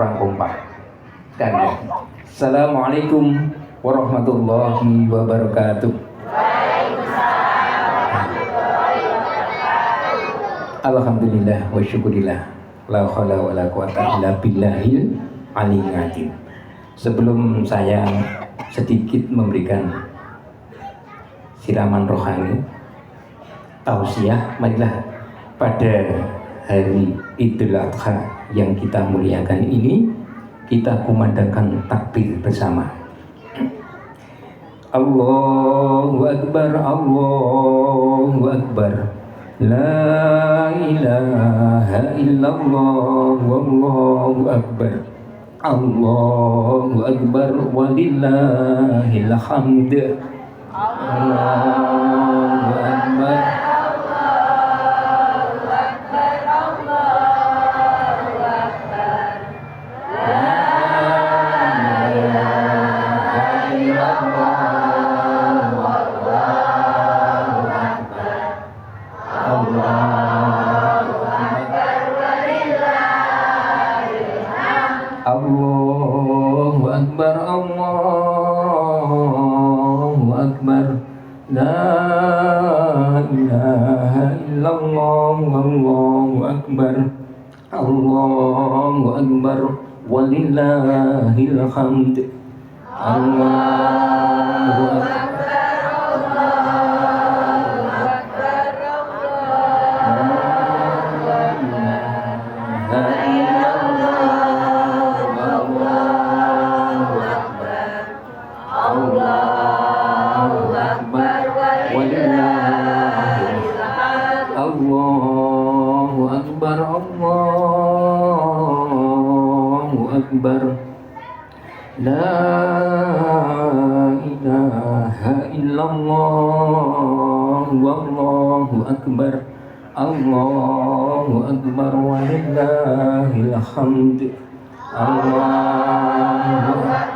kurang kompak kan ya. Assalamualaikum warahmatullahi wabarakatuh. Alhamdulillah wa syukurillah, la haula wa la quwata illa billahil aliyyil azim. Sebelum saya sedikit memberikan siraman rohani tausiah, marilah pada hari Idul Adha yang kita muliakan ini kita kumandangkan takbir bersama. Allahu Akbar, Allahu Akbar, la ilaha illallah, wallahu akbar, Allahu Akbar, walillahil hamd. Allahu Akbar. Allahu Akbar, Allahu Akbar, la ilaha illallah, wallahu akbar, Allahu Akbar, walillahil hamd. Allahu Akbar. Allahu Akbar, Allahu Akbar, la ilaha illallah, wallahu akbar, Allahu Akbar, walillahil hamd. Allahu Akbar.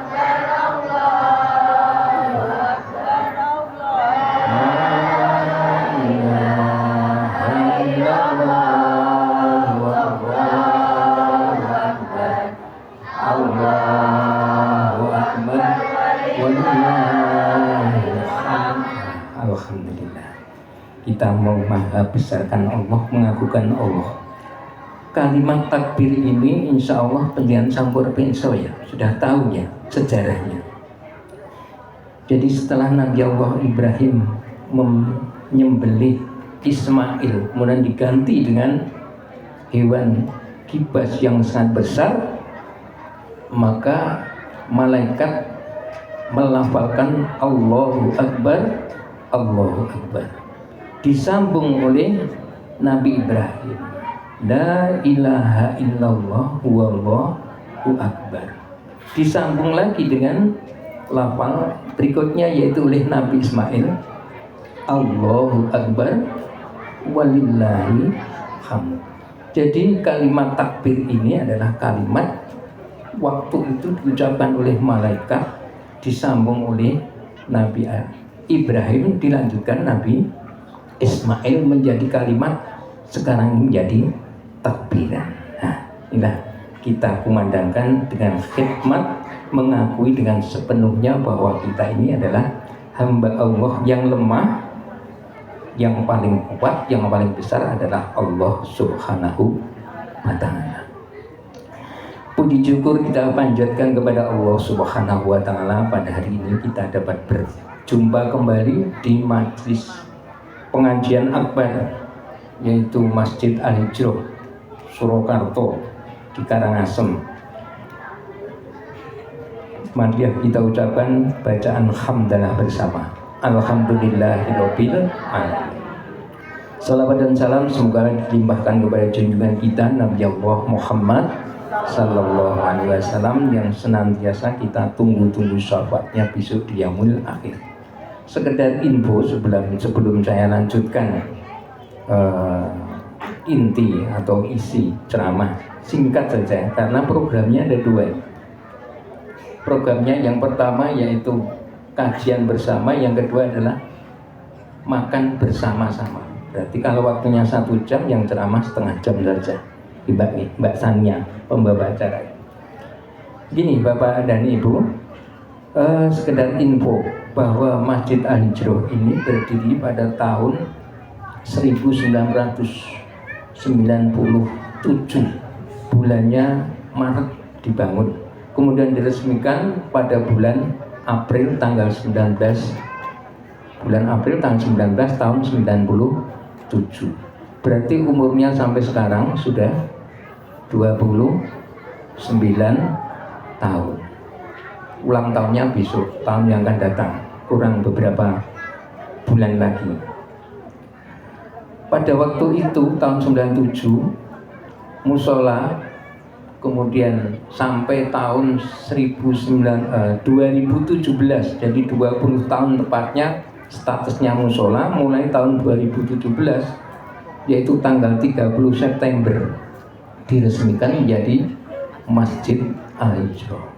Alhamdulillah, kita mau maha besarkan Allah, mengagungkan Allah. Kalimat takbir ini insya Allah pendian sampur penso ya, sudah tahu ya sejarahnya. Jadi setelah Nabi Allah Ibrahim menyembelih Ismail, kemudian diganti dengan hewan kibas yang sangat besar, maka malaikat melafalkan Allahu Akbar, Allahu Akbar. Disambung oleh Nabi Ibrahim, la ilaha illallah, wallahu akbar. Disambung lagi dengan lafal berikutnya yaitu oleh Nabi Ismail, Allahu Akbar, walillahi hamd. Jadi kalimat takbir ini adalah kalimat waktu itu diucapkan oleh malaikat, disambung oleh Nabi Ibrahim, dilanjutkan Nabi Ismail, menjadi kalimat sekarang menjadi takbiran. Nah, inilah kita kumandangkan dengan khidmat, mengakui dengan sepenuhnya bahwa kita ini adalah hamba Allah yang lemah, yang paling kuat, yang paling besar adalah Allah Subhanahu wa Ta'ala. Puji syukur kita panjatkan kepada Allah Subhanahu wa Ta'ala. Pada hari ini kita dapat berjumpa kembali di majlis pengajian akbar, yaitu Masjid Al-Hijrah Surakarta di Karangasem. Mari kita ucapkan bacaan hamdalah bersama. Alhamdulillahirabbil alamin. Salawat dan salam semoga dilimpahkan kepada junjungan kita Nabi Allah Muhammad Sallallahu Alaihi Wasallam yang senantiasa kita tunggu-tunggu syafaatnya besok di yaumul akhir. Sekedar info sebelum saya lanjutkan inti atau isi ceramah, singkat saja karena programnya ada dua. Programnya yang pertama yaitu kajian bersama, yang kedua adalah makan bersama-sama. Berarti kalau waktunya 1 jam, yang ceramah setengah jam saja. Mbak Sania, pembawa acara. Gini Bapak dan Ibu, sekedar info bahwa Masjid Al-Hijrah ini berdiri pada tahun 1997, bulannya Maret dibangun, kemudian diresmikan pada bulan April tanggal 19 tahun 97. Berarti umurnya sampai sekarang sudah 29 tahun. Ulang tahunnya besok, tahun yang akan datang, kurang beberapa bulan lagi. Pada waktu itu tahun 97 musola, kemudian sampai tahun 2017, jadi 20 tahun tepatnya statusnya musola, mulai tahun 2017 yaitu tanggal 30 September diresmikan menjadi Masjid Al-Hijrah.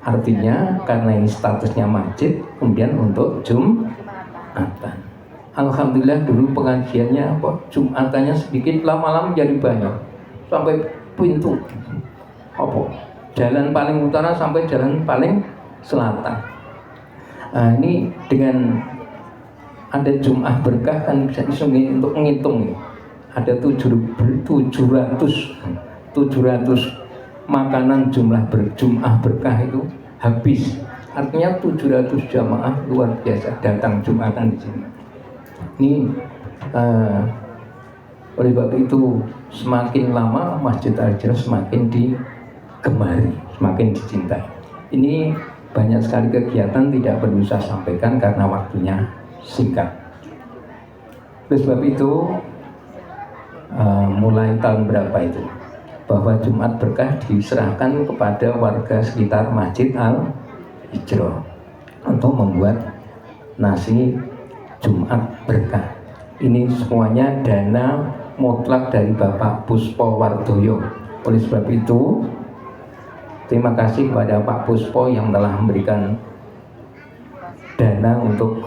Artinya karena ini statusnya masjid, kemudian untuk Jumatan. Alhamdulillah dulu pengajiannya kok Jumatannya sedikit, lama-lama jadi banyak sampai pintu jalan paling utara sampai jalan paling selatan. Nah, ini dengan ada Jum'ah berkah kan bisa untuk menghitung, ada 700 makanan jumlah Jum'ah berkah itu habis. Artinya 700 jamaah luar biasa datang Jumatan di sini. Ini oleh sebab itu semakin lama Masjid Al-Hijrah semakin digemari, semakin dicintai. Ini banyak sekali kegiatan, tidak perlu saya sampaikan karena waktunya singkat. Oleh sebab itu mulai tahun berapa itu bahwa Jumat berkah diserahkan kepada warga sekitar Masjid Al-Hijrah untuk membuat nasi Jumat berkah. Ini semuanya dana mutlak dari Bapak Puspo Wardoyo. Oleh sebab itu terima kasih kepada Pak Puspo yang telah memberikan dana untuk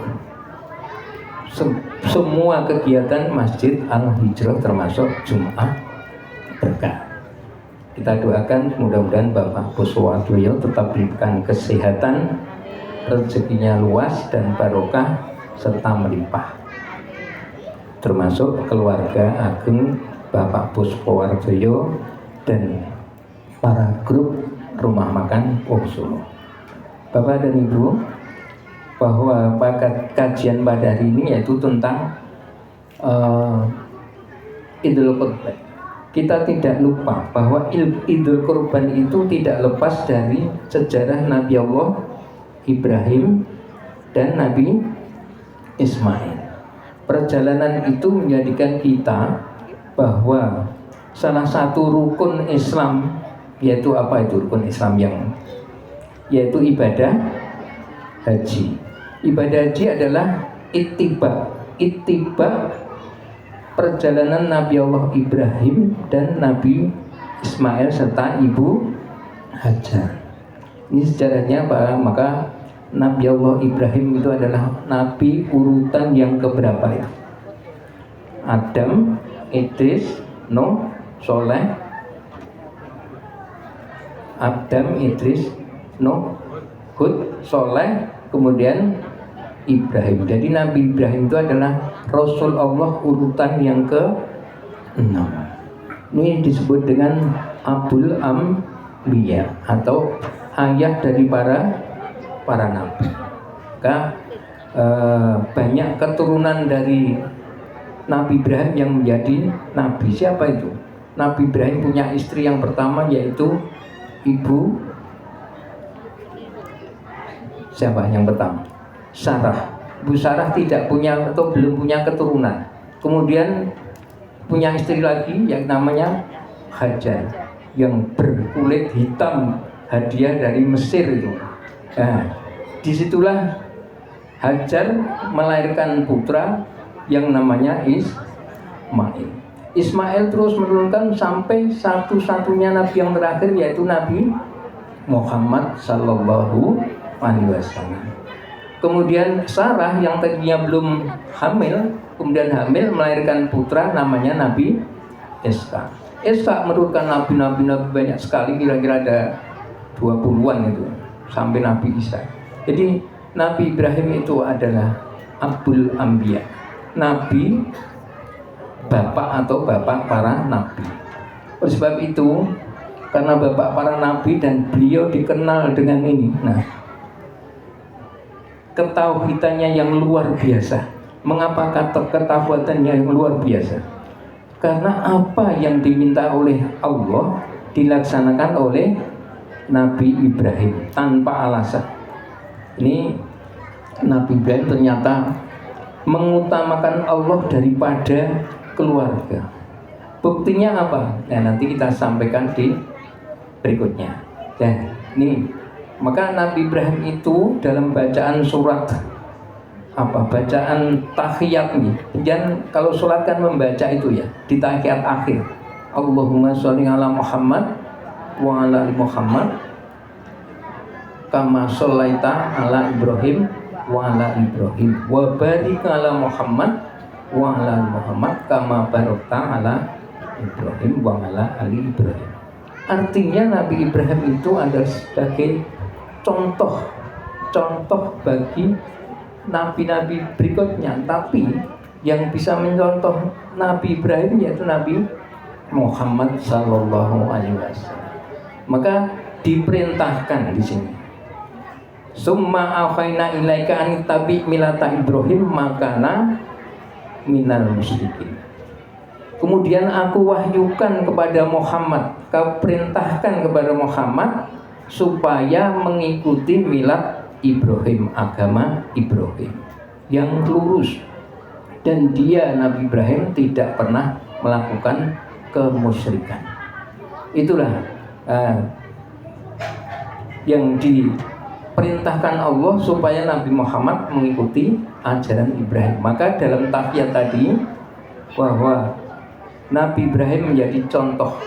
semua kegiatan Masjid Al-Hijrah termasuk Jumat berkah. Kita doakan mudah-mudahan Bapak Puspo Wardoyo tetap diberikan kesehatan, rezekinya luas dan barokah serta melimpah, termasuk keluarga ageng Bapak Puspo Wardoyo dan para grup rumah makan Wong Solo. Bapak dan Ibu, bahwa kajian pada hari ini yaitu tentang Idul Kurban. Kita tidak lupa bahwa Idul Kurban itu tidak lepas dari sejarah Nabi Allah Ibrahim dan Nabi Ismail. Perjalanan itu menjadikan kita bahwa salah satu rukun Islam, yaitu apa itu rukun Islam yaitu ibadah haji. Ibadah haji adalah ittiba perjalanan Nabi Allah Ibrahim dan Nabi Ismail serta Ibu Hajar. Ini sejarahnya Pak. Maka Nabi Allah Ibrahim itu adalah Nabi urutan yang keberapa ya? Adam, Idris, Nuh, Soleh. Adam, Idris, Nuh, Hud, Soleh, kemudian Ibrahim. Jadi Nabi Ibrahim itu adalah Rasul Allah urutan yang ke-6. Ini disebut dengan Abul Ambiya atau ayah dari para nabi. Maka banyak keturunan dari Nabi Ibrahim yang menjadi nabi. Siapa itu? Nabi Ibrahim punya istri yang pertama yaitu Ibu siapa yang pertama? Sarah. Bu Sarah tidak punya atau belum punya keturunan. Kemudian punya istri lagi yang namanya Hajar yang berkulit hitam, hadiah dari Mesir itu. Nah, disitulah Hajar melahirkan putra yang namanya Ismail. Ismail terus menurunkan sampai satu-satunya nabi yang terakhir yaitu Nabi Muhammad Sallallahu Alaihi Wasallam. Kemudian Sarah yang tadinya belum hamil, kemudian hamil melahirkan putra namanya Nabi Ishak. Ishak menurunkan nabi-nabi banyak sekali, kira-kira ada 20-an itu sampai Nabi Isa. Jadi Nabi Ibrahim itu adalah Abul Anbiya, Nabi bapak atau bapak para nabi. Oleh sebab itu, karena bapak para nabi dan beliau dikenal dengan ini, nah, ketauhidannya yang luar biasa. Mengapa kata ketauhidannya yang luar biasa? Karena apa yang diminta oleh Allah dilaksanakan oleh Nabi Ibrahim tanpa alasan. Ini Nabi Ibrahim ternyata mengutamakan Allah daripada keluarga. Buktinya apa? Nah, nanti kita sampaikan di berikutnya. Ya, ini maka Nabi Ibrahim itu dalam bacaan surat bacaan tahiyat nih. Dan kalau sholat kan membaca itu ya di tahiyat akhir. Allahumma sholli ala Muhammad wa ala ali Muhammad kama sholaita ala Ibrahim wa ala Ibrahim wa barik ala Muhammad wa ala Muhammad kama barakta ala Ibrahim wa ala ali Ibrahim. Artinya Nabi Ibrahim itu adalah sebagai contoh bagi nabi-nabi berikutnya, tapi yang bisa mencontoh Nabi Ibrahim yaitu Nabi Muhammad Sallallahu Alaihi Wasallam. Maka diperintahkan di sini. Summa auhayna ilaika an tabi milata Ibrahim makana minal musyrikin. Kemudian aku wahyukan kepada Muhammad, kau perintahkan kepada Muhammad supaya mengikuti milat Ibrahim, agama Ibrahim yang lurus. Dan dia Nabi Ibrahim tidak pernah melakukan kemusyrikan. Itulah yang diperintahkan Allah supaya Nabi Muhammad mengikuti ajaran Ibrahim. Maka dalam tahiyat tadi bahwa Nabi Ibrahim menjadi contoh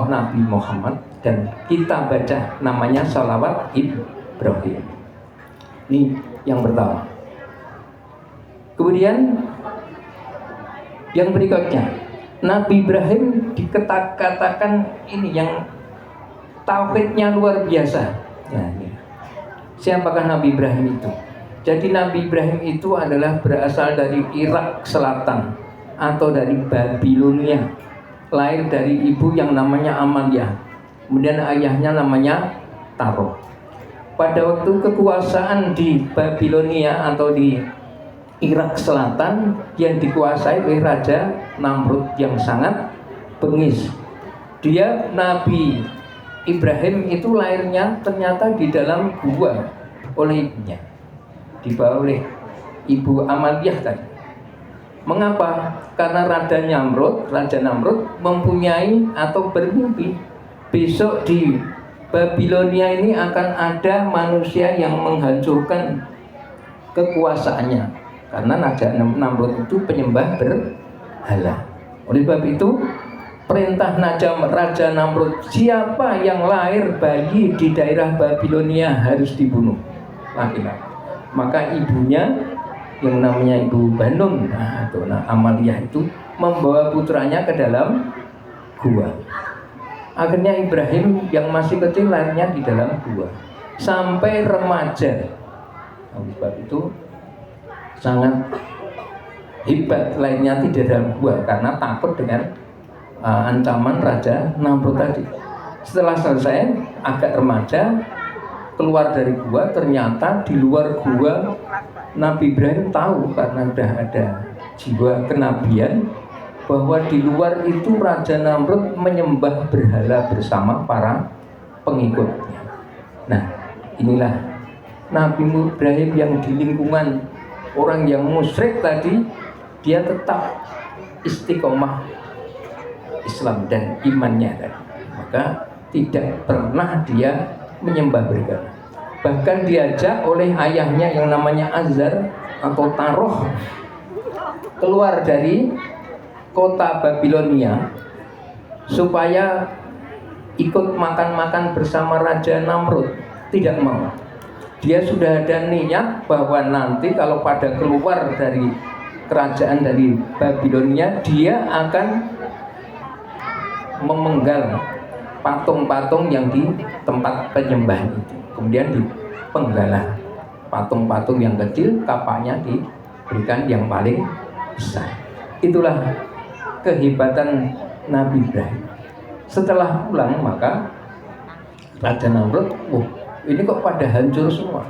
Nabi Muhammad dan kita baca namanya salawat Ibrahim. Ini yang pertama. Kemudian yang berikutnya, Nabi Ibrahim dikatakan ini yang tauhidnya luar biasa. Ya, ya. Siapakah Nabi Ibrahim itu? Jadi Nabi Ibrahim itu adalah berasal dari Irak Selatan atau dari Babilonia. Lahir dari ibu yang namanya Amalia. Kemudian ayahnya namanya Taro. Pada waktu kekuasaan di Babilonia atau di Irak Selatan yang dikuasai oleh Raja Namrud yang sangat bengis. Dia Nabi Ibrahim itu lahirnya ternyata di dalam gua oleh ibunya, dibawa oleh ibu Amaliyah tadi. Mengapa? Karena Raja Namrud mempunyai atau bermimpi besok di Babilonia ini akan ada manusia yang menghancurkan kekuasaannya. Karena Raja Namrud itu penyembah berhala. Oleh sebab itu perintah Raja Namrud, siapa yang lahir bayi di daerah Babilonia harus dibunuh laki-laki. Maka ibunya yang namanya Ibu Banun atau Amalia itu membawa putranya ke dalam gua. Akhirnya Ibrahim yang masih kecil lahirnya di dalam gua sampai remaja. Oleh sebab itu sangat hebat lahirnya di dalam gua karena takut dengan ancaman Raja Namrud tadi. Setelah selesai agak remaja keluar dari gua, ternyata di luar gua Nabi Ibrahim tahu karena sudah ada jiwa kenabian bahwa di luar itu Raja Namrud menyembah berhala bersama para pengikutnya. Nah, inilah Nabi Ibrahim yang di lingkungan orang yang musyrik tadi, dia tetap istiqomah Islam dan imannya tadi. Maka tidak pernah dia menyembah berhala. Bahkan diajak oleh ayahnya yang namanya Azar atau Taroh keluar dari kota Babilonia supaya ikut makan-makan bersama Raja Namrud. Tidak mau. Dia sudah ada niat bahwa nanti kalau pada keluar dari kerajaan dari Babilonia, dia akan memenggal patung-patung yang di tempat penyembahan itu. Kemudian dipenggalah patung-patung yang kecil, kapaknya diberikan yang paling besar. Itulah kehebatan Nabi Ibrahim. Setelah pulang maka Raja Namrud, ini kok pada hancur semua.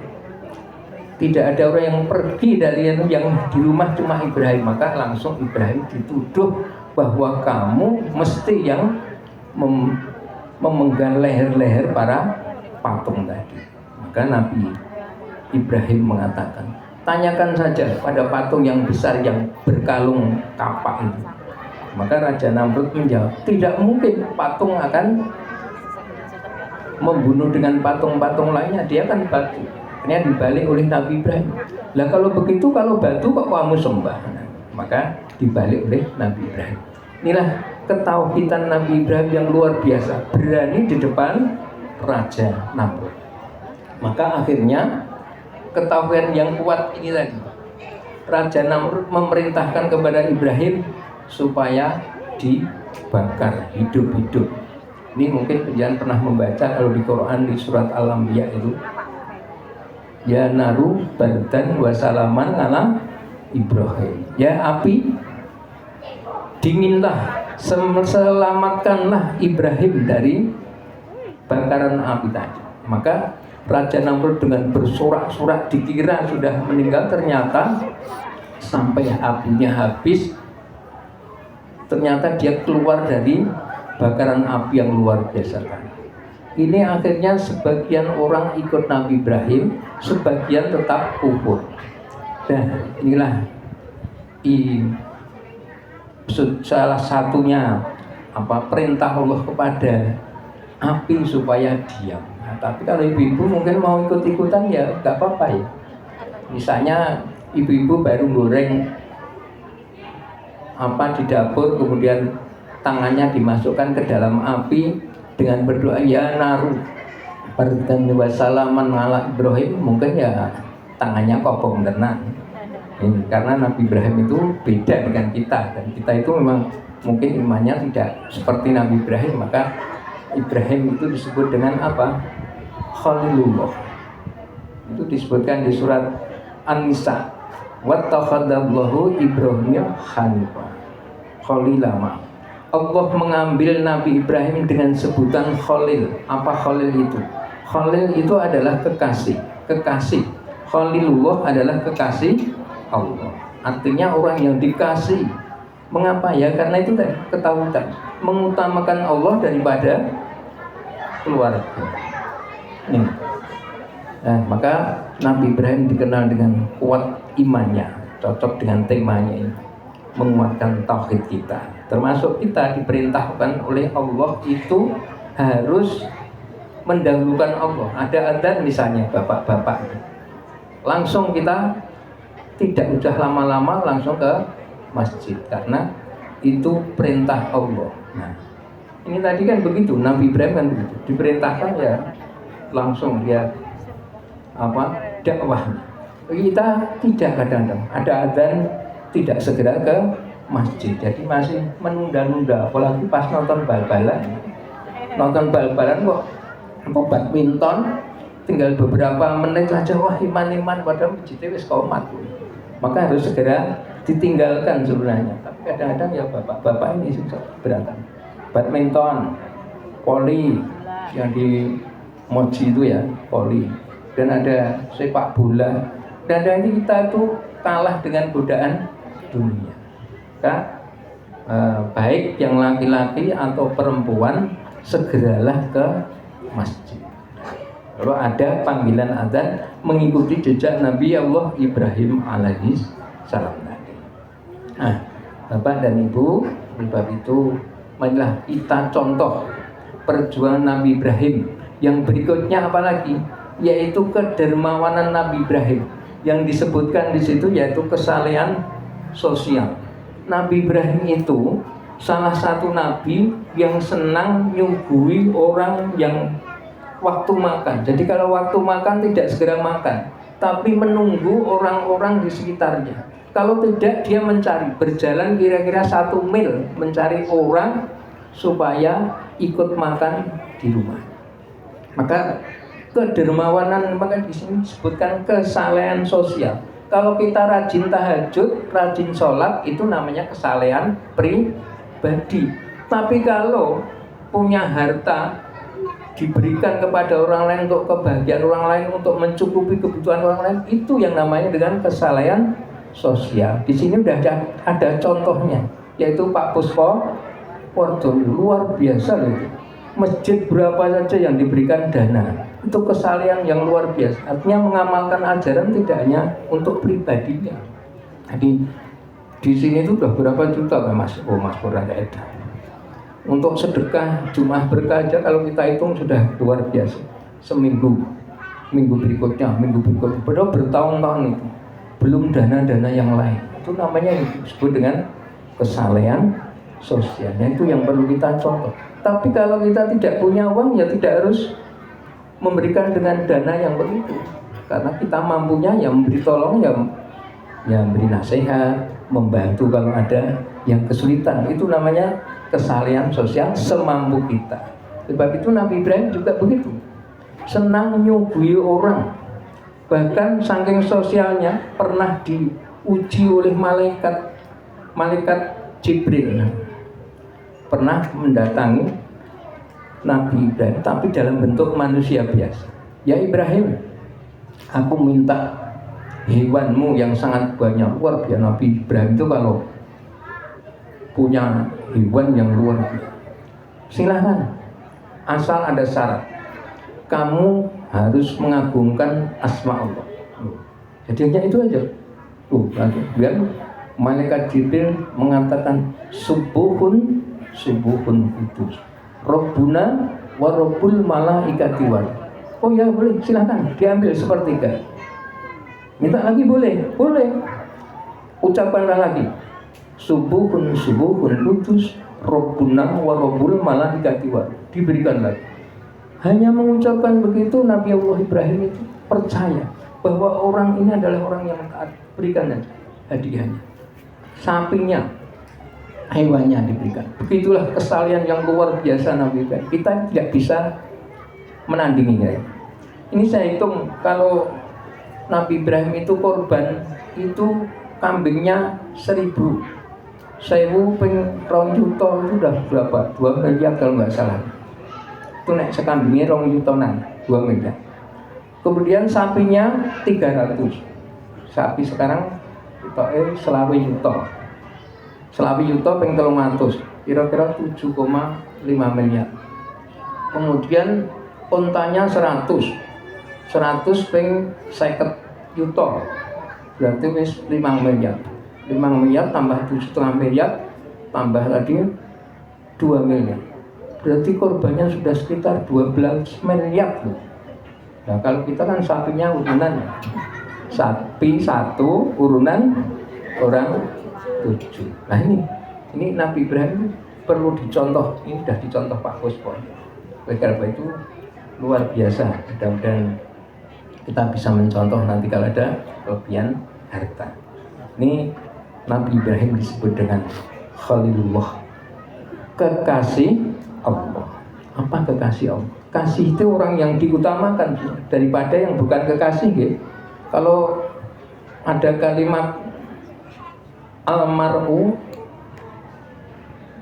Tidak ada orang yang pergi dari yang di rumah, cuma Ibrahim. Maka langsung Ibrahim dituduh bahwa kamu mesti yang memenggal leher-leher para patung tadi. Maka Nabi Ibrahim mengatakan, tanyakan saja pada patung yang besar yang berkalung kapak itu. Maka Raja Namrud menjawab, tidak mungkin patung akan membunuh dengan patung-patung lainnya, dia kan batu. Ini dibalik oleh Nabi Ibrahim. Lah kalau begitu, kalau batu kok kamu sembah? Maka dibalik oleh Nabi Ibrahim. Inilah ketauhidan Nabi Ibrahim yang luar biasa, berani di depan Raja Namrud. Maka akhirnya ketauhidan yang kuat ini tadi, Raja Namrud memerintahkan kepada Ibrahim supaya dibakar hidup-hidup. Ini mungkin kalian pernah membaca kalau di Quran di surat Al-Anbiya itu, ya naru bardan wa salaman ala Ibrahim. Ya api, dinginlah, selamatkanlah Ibrahim dari bakaran api tadi. Maka Raja Namrud dengan bersorak-sorak dikira sudah meninggal, ternyata sampai apinya habis, ternyata dia keluar dari bakaran api yang luar biasa tadi. Ini akhirnya sebagian orang ikut Nabi Ibrahim, sebagian tetap kufur. Dan inilah salah satunya perintah Allah kepada api supaya diam. Nah, tapi kalau ibu-ibu mungkin mau ikut-ikutan ya nggak apa-apa ya. Misalnya ibu-ibu baru goreng di dapur, kemudian tangannya dimasukkan ke dalam api dengan berdoa ya naru bardan wa salaman ala Ibrahim, mungkin ya tangannya kobong tenan. Ini karena Nabi Ibrahim itu beda dengan kita, dan kita itu memang mungkin imannya tidak seperti Nabi Ibrahim. Maka Ibrahim itu disebut dengan apa? Khalilullah. Itu disebutkan di surat An-Nisa, wattakhadallahu Ibrahim hanifa khalilama. Allah mengambil Nabi Ibrahim dengan sebutan Khalil. Apa Khalil itu? Khalil itu adalah kekasih. Khalilullah adalah kekasih Allah. Artinya orang yang dikasih. Mengapa ya? Karena itu tadi ketahuan, mengutamakan Allah daripada keluarga. Nah, maka Nabi Ibrahim dikenal dengan kuat imannya, cocok dengan temanya ini, menguatkan tauhid kita. Termasuk kita diperintahkan oleh Allah itu harus mendahulukan Allah. Ada adzan misalnya bapak-bapak, langsung kita tidak usah lama-lama langsung ke masjid karena itu perintah Allah. Nah, ini tadi kan begitu, Nabi Ibrahim kan begitu, diperintahkan ya langsung dia dakwah. Kita tidak, kadang-kadang ada adzan tidak segera ke masjid, jadi masih menunda-nunda. Apalagi pas nonton bal-balan kok badminton tinggal beberapa menit saja, wah iman pada masjidnya wis komat. Maka harus segera ditinggalkan sebenarnya. Tapi kadang-kadang ya bapak-bapak ini susah berantam. Badminton, voli yang di Moji itu ya, voli, dan ada sepak bola. Dan ini kita itu kalah dengan godaan dunia. Baik yang laki-laki atau perempuan segeralah ke masjid. Kalau ada panggilan adzan, mengikuti jejak Nabi Allah Ibrahim alaihi salam tadi. Nah, Bapak dan Ibu, sebab itu marilah kita contoh perjuangan Nabi Ibrahim. Yang berikutnya apalagi? Yaitu kedermawanan Nabi Ibrahim. Yang disebutkan di situ yaitu kesalehan sosial. Nabi Ibrahim itu salah satu nabi yang senang nyuguhi orang yang waktu makan. Jadi kalau waktu makan tidak segera makan, tapi menunggu orang-orang di sekitarnya. Kalau tidak, dia mencari, berjalan kira-kira 1 mil mencari orang supaya ikut makan di rumah. Maka kedermawanan, maka di sini disebutkan kesalehan sosial. Kalau kita rajin tahajud, rajin sholat, itu namanya kesalehan pribadi. Tapi kalau punya harta diberikan kepada orang lain untuk kebahagiaan orang lain, untuk mencukupi kebutuhan orang lain, itu yang namanya dengan kesalehan sosial. Di sini sudah ada contohnya, yaitu Pak Puspo Porto, luar biasa loh. Masjid berapa saja yang diberikan dana, itu kesalehan yang luar biasa. Artinya mengamalkan ajaran tidak hanya untuk pribadinya. Jadi di sini itu udah berapa juta kan Mas? Oh Mas Purada Eda. Untuk sedekah Jumat berkah aja kalau kita hitung sudah luar biasa. Seminggu, minggu berikutnya, padahal bertahun-tahun itu. Belum dana-dana yang lain. Itu namanya yang disebut dengan kesalehan sosialnya, itu yang perlu kita contoh. Tapi kalau kita tidak punya uang, ya tidak harus memberikan dengan dana yang begitu. Karena kita mampunya ya memberi tolong, ya memberi nasihat, membantu kalau ada yang kesulitan. Itu namanya kesalehan sosial semampu kita. Sebab itu Nabi Ibrahim juga begitu, senang nyuguhi orang. Bahkan saking sosialnya pernah diuji oleh malaikat Jibril. Pernah mendatangi Nabi Ibrahim, tapi dalam bentuk manusia biasa. Ya Ibrahim, aku minta hewanmu yang sangat banyak. Luar biasa, Nabi Ibrahim itu kalau punya hewan yang luar biasa. Silahkan, asal ada syarat. Kamu harus mengagungkan asma Allah. Jadi hanya itu aja. Biar malaikat Jibril mengatakan subuhun kudus Rabbuna wa Rabbul malaikati wal. Oh ya boleh, silakan diambil sepertiga. Minta lagi boleh. Ucapkanlah lagi. Subuhun kudus Rabbuna wa Rabbul malaikati wal. Diberikan lagi. Hanya mengucapkan begitu, Nabi Allah Ibrahim itu percaya bahwa orang ini adalah orang yang taat. Berikan hadiahnya. Sapinya, hewannya diberikan. Begitulah kesalehan yang luar biasa Nabi Ibrahim. Kita tidak bisa menandinginya. Ini saya hitung, kalau Nabi Ibrahim itu korban itu kambingnya 1.000. 1.000 ping 2 juta itu udah berapa? 2 miliar kalau nggak salah. Itu naik sekambingnya 2 jutaan, 2 miliar. Kemudian sapinya 300. Sapi sekarang kita selawi juta. Selawi juta ping 300, kira-kira 7,5 miliar. Kemudian untanya 100 ping 50 juta. Berarti wis 5 miliar. 5 miliar tambah 7,5 miliar tambah tadi 2 miliar. Berarti korbannya sudah sekitar 12 miliar. Nah kalau kita kan sapinya urunan, sapi 1 urunan orang 7. Nah ini Nabi Ibrahim perlu dicontoh. Ini sudah dicontoh Pak Puspo. Oleh karena itu luar biasa. Mudah-mudahan kita bisa mencontoh nanti kalau ada kelebihan harta. Ini Nabi Ibrahim disebut dengan Khalilullah, kekasih Allah. Apa kekasih Allah? Kasih itu orang yang diutamakan daripada yang bukan kekasih. Ya. Kalau ada kalimat almar'u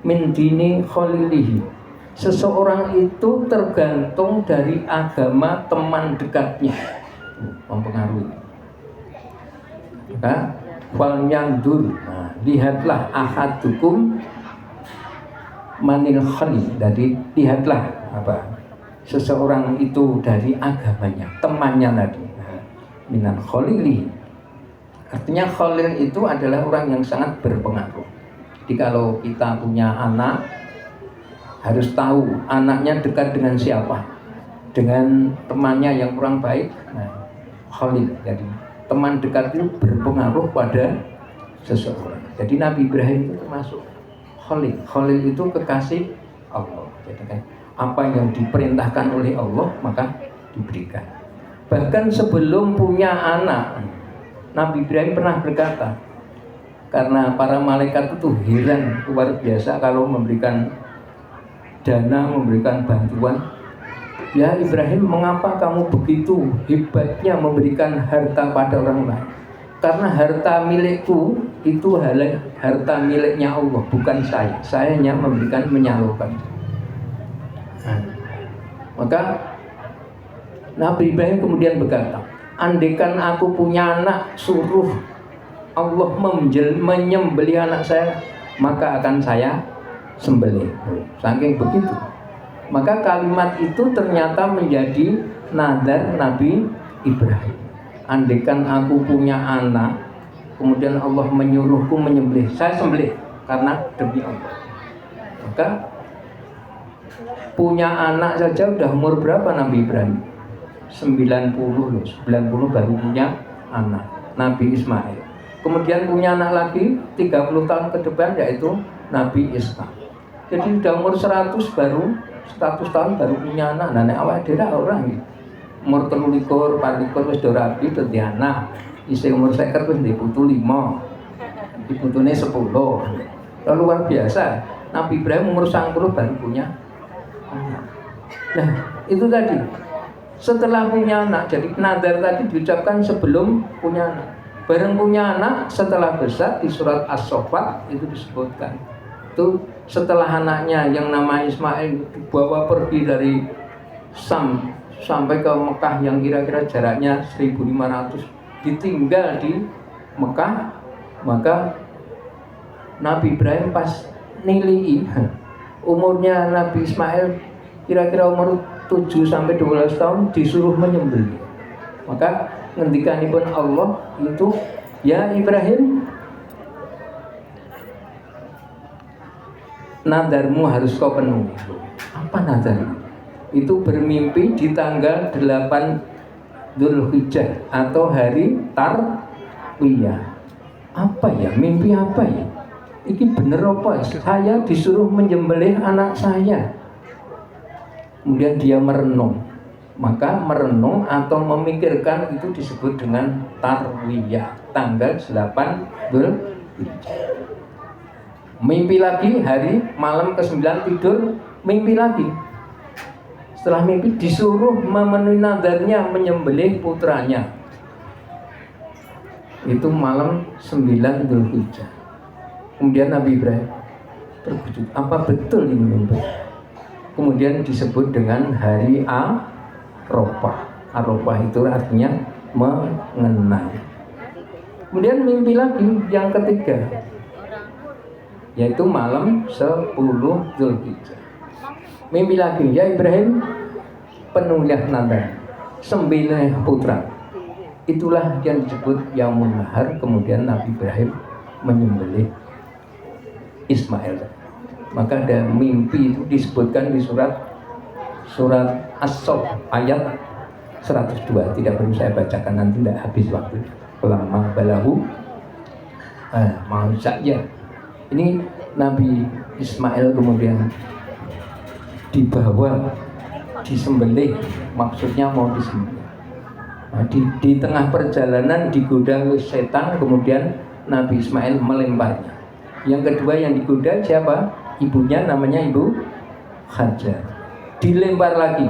min dini khalilihi, seseorang itu tergantung dari agama teman dekatnya. Mempengaruhi. Maka wal yandur, nah, lihatlah ahadukum manil khalil. Jadi lihatlah apa seseorang itu dari agamanya, temannya tadi. Nah, minan khalili. Artinya khalil itu adalah orang yang sangat berpengaruh. Jadi kalau kita punya anak, harus tahu anaknya dekat dengan siapa. Dengan temannya yang kurang baik, nah, khalil. Jadi teman dekat itu berpengaruh pada seseorang. Jadi Nabi Ibrahim itu termasuk khalil. Khalil itu kekasih Allah. Jadi kan apa yang diperintahkan oleh Allah maka diberikan. Bahkan sebelum punya anak, Nabi Ibrahim pernah berkata, karena para malaikat itu heran luar biasa kalau memberikan dana, memberikan bantuan. Ya Ibrahim, mengapa kamu begitu hebatnya memberikan harta pada orang lain? Karena harta milikku itu harta miliknya Allah, bukan saya. Saya hanya memberikan, menyalurkan. Maka Nabi Ibrahim kemudian berkata, andaikan aku punya anak, suruh Allah menyembelih anak saya, maka akan saya sembelih. Saking begitu. Maka kalimat itu ternyata menjadi nadar Nabi Ibrahim. Andaikan aku punya anak, kemudian Allah menyuruhku menyembelih, saya sembelih karena demi Allah. Maka punya anak saja udah umur berapa Nabi Ibrahim? 90 loh, 90 baru punya anak, Nabi Ismail. Kemudian punya anak lagi 30 tahun ke depan, yaitu Nabi Ishak. Jadi udah umur 100 tahun baru punya anak. Nah, awak dhewe ora iki. Umur 23, 24 wis ora rabi dadi anak. Isih umur 50 wis ndek putu 5. Putune 10. Luar biasa. Nabi Ibrahim umur 90 baru punya anak. Nah, itu tadi. Setelah punya anak, jadi nadar tadi diucapkan sebelum punya anak. Bareng punya anak, setelah besar di surat As-Saffat itu disebutkan. Itu setelah anaknya yang nama Ismail dibawa pergi dari Sam sampai ke Mekah yang kira-kira jaraknya 1500, ditinggal di Mekah, maka Nabi Ibrahim pas nilai umurnya Nabi Ismail kira-kira umur 7 sampai 12 tahun disuruh menyembelih. Maka ngendikanipun Allah itu, ya Ibrahim, nadarmu harus kau penuhi. Apa nadar? Itu bermimpi di tanggal 8 Dzulhijjah atau hari Tarwiyah. Apa ya? Mimpi apa ya? Ini bener apa? Saya disuruh menyembelih anak saya. Kemudian dia merenung. Maka merenung atau memikirkan itu disebut dengan Tarwiyah, tanggal 8 Dzulhijjah. Mimpi lagi hari malam ke-9 tidur, mimpi lagi. Setelah mimpi disuruh memenuhi nadarnya menyembelih putranya. Itu malam 9 Dzulhijjah. Kemudian Nabi Ibrahim terkejut, apa betul ini mimpi? Kemudian disebut dengan hari Arafah. Arafah itu artinya mengenang. Kemudian mimpi lagi yang ketiga, yaitu malam 10 Dzulhijjah. Mimpi lagi, ya Ibrahim, penuhilah nadar, sembelih putra. Itulah yang disebut Yaumun Nahar. Kemudian Nabi Ibrahim menyembelih Ismail. Maka ada mimpi itu disebutkan di surat As-Saff ayat 102. Tidak perlu saya bacakan, nanti tidak habis waktu. Lama balahu mau saja. Ini Nabi Ismail kemudian dibawa, disembelih, maksudnya mau disembelih. Nah, di tengah perjalanan digoda setan, kemudian Nabi Ismail melemparnya. Yang kedua yang digoda siapa? Ibunya, namanya Ibu Hajar. Dilempar lagi,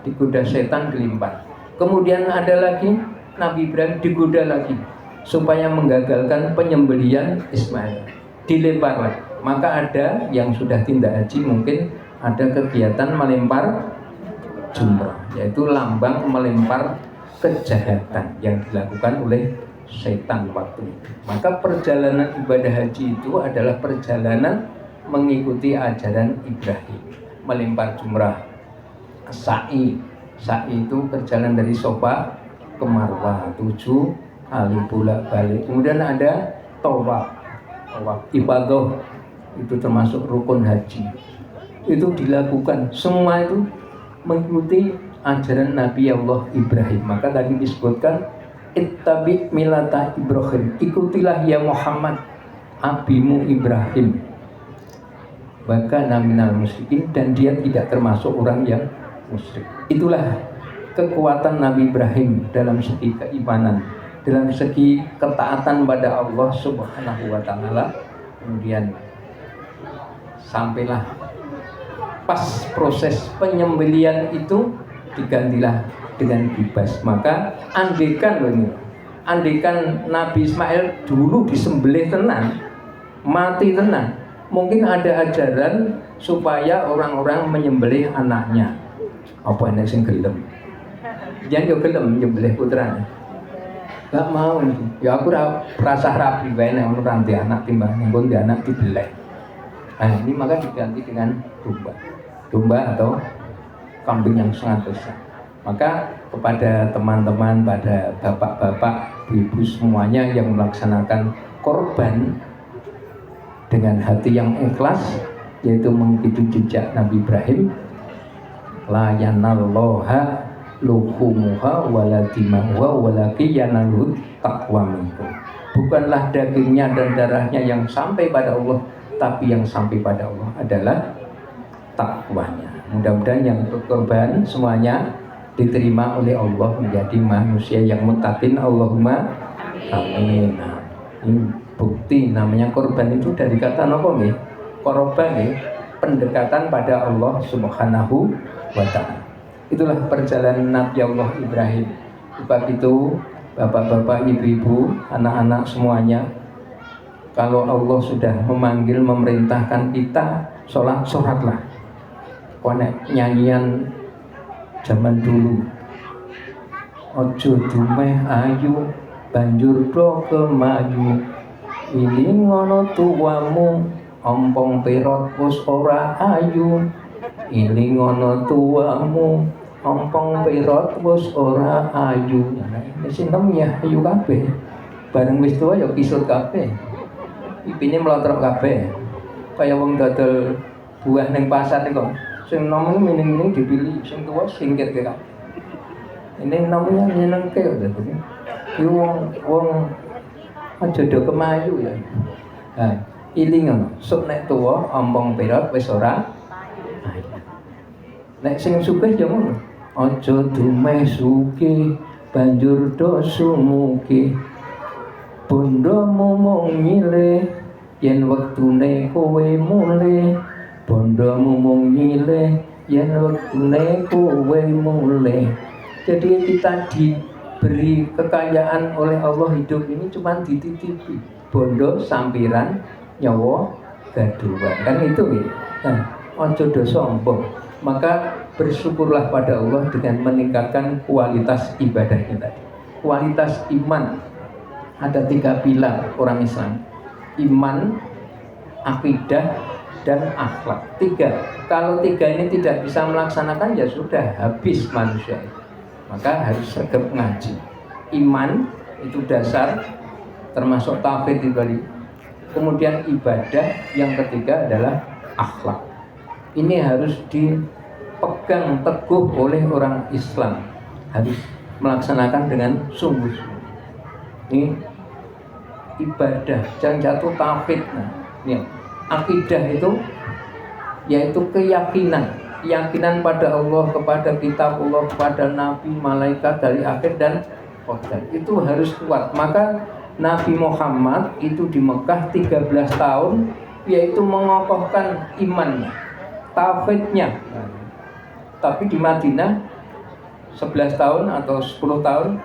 digoda setan, dilempar. Kemudian ada lagi Nabi Ibrahim digoda lagi supaya menggagalkan penyembelihan Ismail. Dilempar lagi. Maka ada yang sudah tindak haji, mungkin ada kegiatan melempar jumrah, yaitu lambang melempar kejahatan yang dilakukan oleh setan waktu itu. Maka perjalanan ibadah haji itu adalah perjalanan mengikuti ajaran Ibrahim, melempar jumrah, sa'i. Sa'i itu perjalanan dari Safa ke Marwah 7 kali bolak-balik. Kemudian ada tawaf ibadah, itu termasuk rukun haji. Itu dilakukan, semua itu mengikuti ajaran Nabi Allah Ibrahim. Maka tadi disebutkan ittabi milata Ibrahim, ikutilah ya Muhammad abimu Ibrahim. Bahkan minal musyrikin, dan dia tidak termasuk orang yang musyrik. Itulah kekuatan Nabi Ibrahim dalam segi keimanan, dalam segi ketaatan pada Allah Subhanahu wa taala. Kemudian sampailah pas proses penyembelian itu digantilah dengan bebas. Maka andekan Nabi Ismail dulu disembelih tenan, mati tenan, mungkin ada ajaran supaya orang-orang menyembelih anaknya. Apa enek sing gelem? Jangan yo gelem nyembelih putrane. Gak mau, ya aku rasa rapi bae nek ono ranti anak timbang nggon di anak dibeleh. Nah, ini maka diganti dengan domba atau kambing yang sangat besar. Maka kepada teman-teman, pada bapak-bapak, ibu semuanya yang melaksanakan korban dengan hati yang ikhlas, yaitu mengikuti jejak Nabi Ibrahim, la yanallaha luhumuha waladimahwa walaki yanalut taqwa minkum. Bukanlah dagingnya dan darahnya yang sampai pada Allah, tapi yang sampai pada Allah adalah takwanya. Mudah-mudahan yang berkorban semuanya diterima oleh Allah menjadi manusia yang muttaqin. Allahumma amin. Nah, ini bukti namanya korban itu dari kata apa nih? Korban nih, pendekatan pada Allah Subhanahu wa ta'ala. Itulah perjalanan Nabi Allah Ibrahim. Sebab itu bapak-bapak, ibu-ibu, anak-anak semuanya, kalau Allah sudah memanggil, memerintahkan kita sholatlah. Konek nyanyian zaman dulu, ojo dumeh ayu banjur do kemayu, ini ngono tuamu ompong perot wis ora ayu, ini ngono tuamu ompong perot wis ora ayu. Wis ya ayu kabeh, bareng wis tua ya kisut kabeh, ipine mlotrok kabeh kaya wong dodol buah ning pasar kok. Sing nom mining-mining dipilih, sing tua singkir ke kabeh. Ini namanya nyenengke lho dadi. Ki wong aja do kemayu ya. Ha, iling ngono, sok nek tuwa ompong perot wis ora. Nek sing sugih ya ngono. Aja dumeh sugih banjur do sumugi. Bondomu mung nyilih yen wektune kowe mulih. Bondomu mung nyilih yen wektune kowe mulih. Jadi kita diberi kekayaan oleh Allah, hidup ini cuma dititipi. Bondo sampiran nyawa gaduhan. Kan itu ya. Nah, ojo do sombong. Maka bersyukurlah pada Allah dengan meningkatkan kualitas ibadah kita. Kualitas iman. Ada 3 pilar orang Islam: iman, akidah, dan akhlak. 3. Kalau 3 ini tidak bisa melaksanakan, ya sudah habis manusia. Maka harus sergap ngaji. Iman itu dasar, termasuk tauhid tadi. Kemudian ibadah, yang ketiga adalah akhlak. Ini harus dipegang teguh oleh orang Islam. Harus melaksanakan dengan sungguh-sungguh. Ini ibadah, jangan jatuh tauhid. Nah, ya. Akidah itu yaitu keyakinan pada Allah, kepada kitab Allah, kepada nabi, malaikat dari akhir dan qadar. Itu harus kuat. Maka Nabi Muhammad itu di Mekah 13 tahun, yaitu mengokohkan imannya, tauhidnya. Tapi di Madinah 11 tahun atau 10 tahun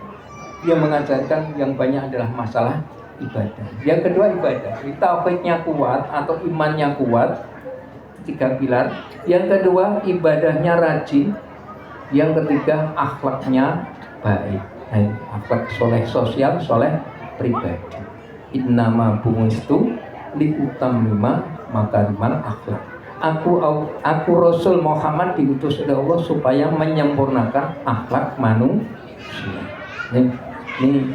dia mengajarkan yang banyak adalah masalah ibadah. Yang kedua ibadah, tauhidnya kuat atau imannya kuat, 3 pilar. Yang kedua ibadahnya rajin. Yang ketiga akhlaknya baik. Akhlak soleh sosial, soleh pribadi. Innama bu'istu liutammima makarimal akhlak. Aku Rasul Muhammad diutus oleh Allah supaya menyempurnakan akhlak manusia. Ini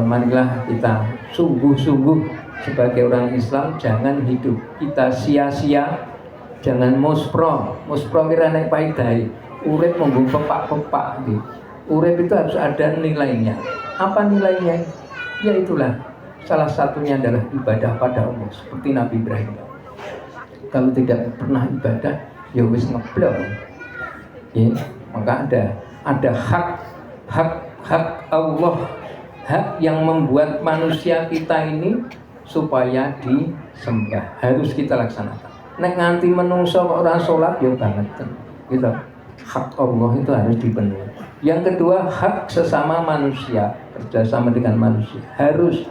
marilah kita sungguh-sungguh sebagai orang Islam, jangan hidup kita sia-sia, jangan muspro kira naik paidai, urip monggo pepak-pepak gitu. Urip itu harus ada nilainya. Apa nilainya? Ya itulah salah satunya adalah ibadah pada Allah, seperti Nabi Ibrahim. Kalau tidak pernah ibadah, ya wis ngeblok. Ya, maka ada hak Allah, hak yang membuat manusia kita ini supaya disembah, harus kita laksanakan. Nek nganti menungso kok ora salat ya banget. Gitu. Hak Allah itu harus dipenuhi. Yang kedua, hak sesama manusia, kerjasama dengan manusia harus,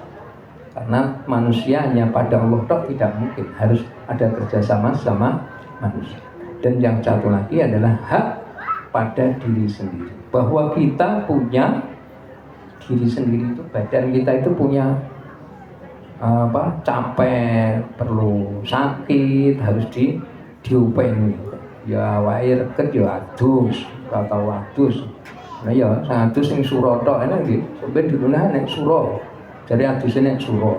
karena manusia hanya pada Allah tok tidak mungkin, harus ada kerjasama sama manusia. Dan yang satu lagi adalah hak pada diri sendiri, bahwa kita punya diri sendiri, itu badan kita itu punya capek, perlu sakit, harus diupeni. Ya wae reket ya adus, atau adus. Nah ya adus sing surata enak nggih. Sampai dilunah nek sura. Jadi adusnya nek sura.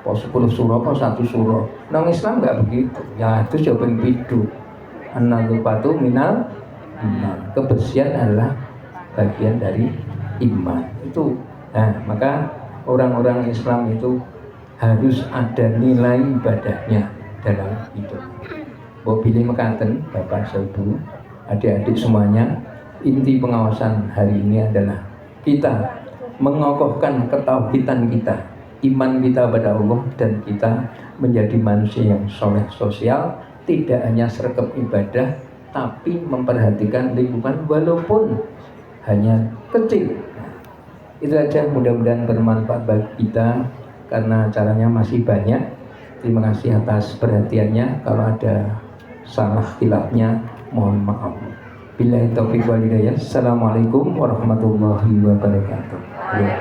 Po 10 sura po 1 sura. Nang Islam enggak begitu. Ya adus ya ping 7. An-nadhufatu minal iman. Kebersihan adalah bagian dari iman. Itu. Nah, maka orang-orang Islam itu harus ada nilai ibadahnya dalam hidup. Mbok pilih mekaten Bapak Ibu, adik-adik semuanya, inti pengawasan hari ini adalah kita mengokohkan ketauhidan kita, iman kita pada Allah, dan kita menjadi manusia yang soleh sosial, tidak hanya sergap ibadah tapi memperhatikan lingkungan walaupun hanya kecil. Itu aja, mudah-mudahan bermanfaat bagi kita, karena acaranya masih banyak. Terima kasih atas perhatiannya. Kalau ada salah khilafnya mohon maaf. Billahi taufiq wal hidayah. Assalamualaikum warahmatullahi wabarakatuh. Ya.